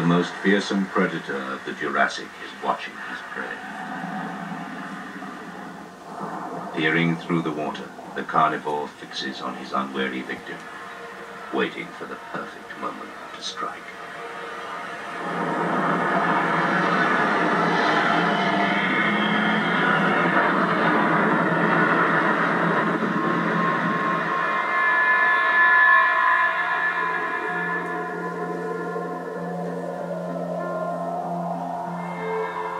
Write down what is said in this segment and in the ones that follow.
most fearsome predator of the Jurassic is watching his prey. Peering through the water, the carnivore fixes on his unwary victim, waiting for the perfect moment to strike.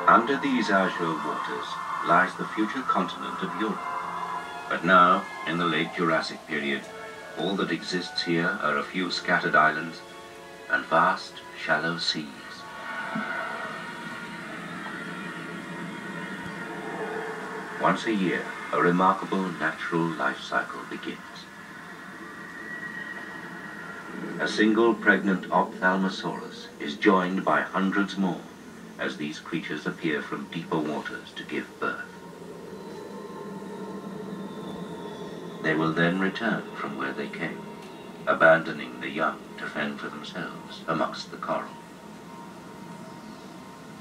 Under these azure waters lies the future continent of Europe. But now, in the late Jurassic period, all that exists here are a few scattered islands and vast, shallow seas. Once a year, a remarkable natural life cycle begins. A single pregnant Ophthalmosaurus is joined by hundreds more as these creatures appear from deeper waters to give birth. They will then return from where they came, abandoning the young to fend for themselves amongst the coral.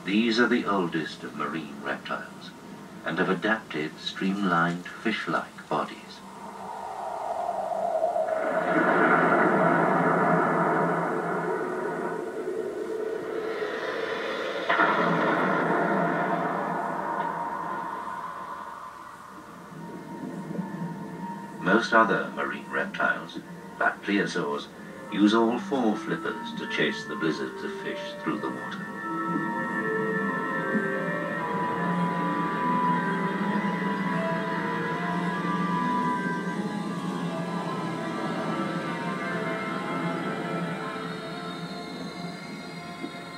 These are the oldest of marine reptiles, and have adapted, streamlined, fish-like bodies. Most other marine reptiles, like plesiosaurs, use all four flippers to chase the blizzards of fish through the water.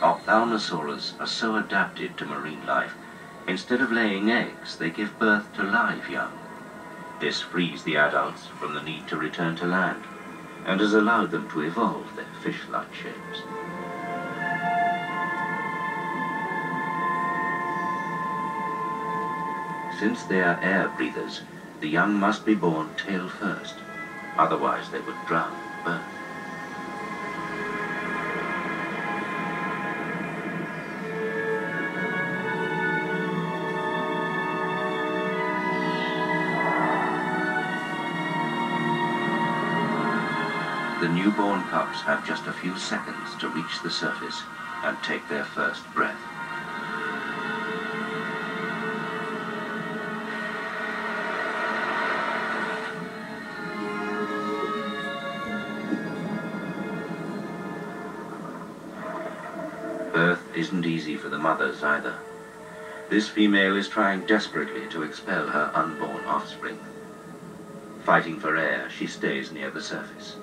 Ophthalmosaurus are so adapted to marine life, instead of laying eggs, they give birth to live young. This frees the adults from the need to return to land, and has allowed them to evolve their fish-like shapes. Since they are air breathers, the young must be born tail first, otherwise they would drown at birth. The newborn pups have just a few seconds to reach the surface and take their first breath. Birth isn't easy for the mothers either. This female is trying desperately to expel her unborn offspring. Fighting for air, she stays near the surface.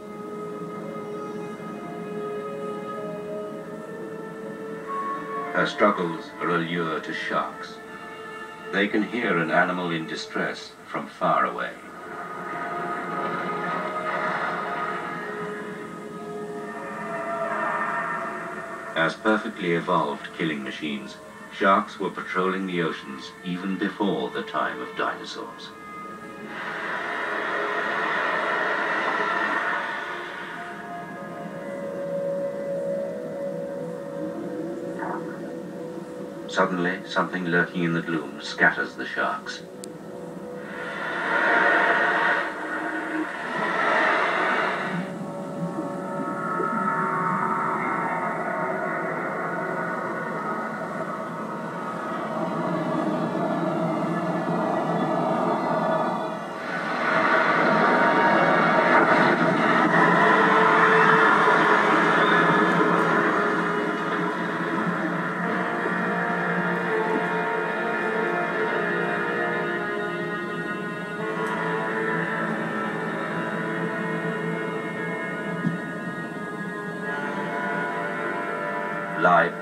Her struggles are a lure to sharks. They can hear an animal in distress from far away. As perfectly evolved killing machines, sharks were patrolling the oceans even before the time of dinosaurs. Suddenly, something lurking in the gloom scatters the sharks.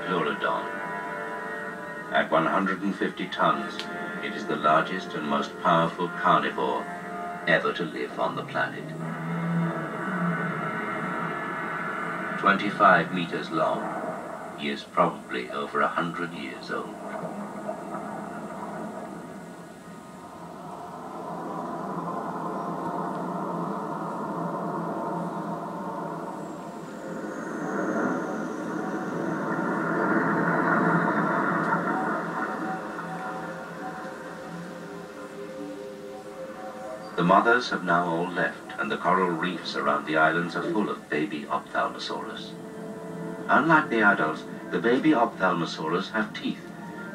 Pleurodon. At 150 tons, it is the largest and most powerful carnivore ever to live on the planet. 25 meters long, he is probably over 100 years old. The mothers have now all left, and the coral reefs around the islands are full of baby Ophthalmosaurus. Unlike the adults, the baby Ophthalmosaurus have teeth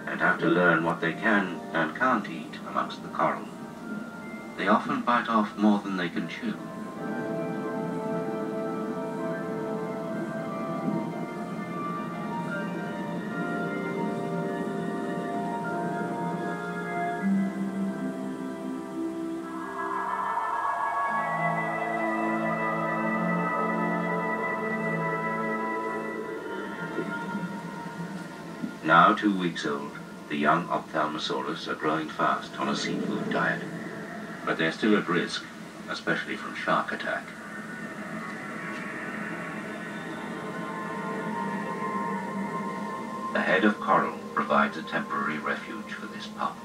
and have to learn what they can and can't eat amongst the coral. They often bite off more than they can chew. Now 2 weeks old, the young Ophthalmosaurus are growing fast on a seafood diet, but they're still at risk, especially from shark attack. The head of coral provides a temporary refuge for this pup.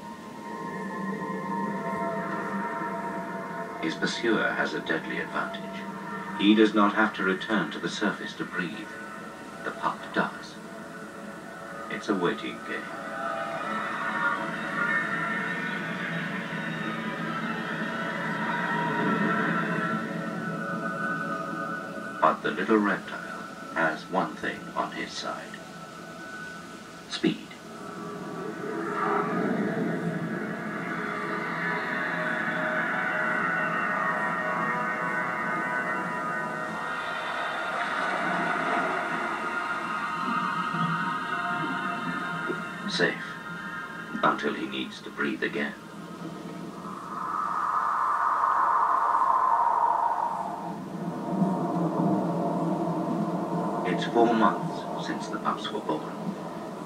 His pursuer has a deadly advantage. He does not have to return to the surface to breathe. The pup does. It's a waiting game. But the little reptile has one thing on his side. Speed. Safe, until he needs to breathe again. It's 4 months since the pups were born,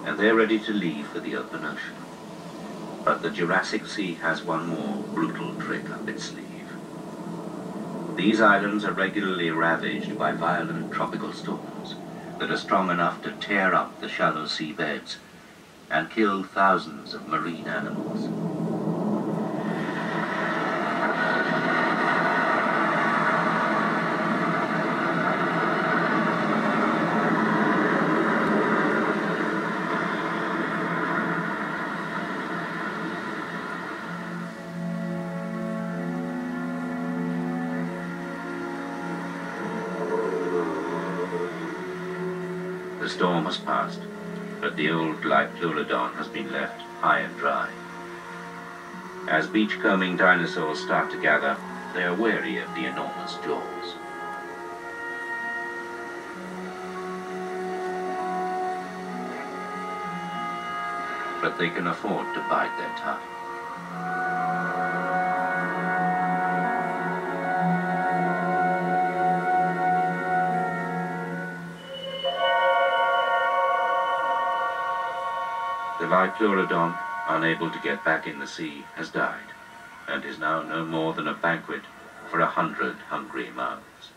and they're ready to leave for the open ocean. But the Jurassic Sea has one more brutal trick up its sleeve. These islands are regularly ravaged by violent tropical storms that are strong enough to tear up the shallow seabeds and kill thousands of marine animals. The storm has passed, but the old Dipleurodon has been left high and dry. As beachcombing dinosaurs start to gather, they are wary of the enormous jaws. But they can afford to bide their time. The Dipleurodon, unable to get back in the sea, has died, and is now no more than a banquet for 100 hungry mouths.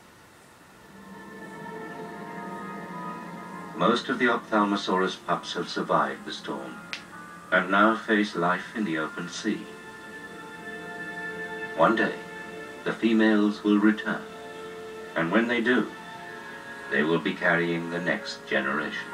Most of the Ophthalmosaurus pups have survived the storm, and now face life in the open sea. One day, the females will return, and when they do, they will be carrying the next generation.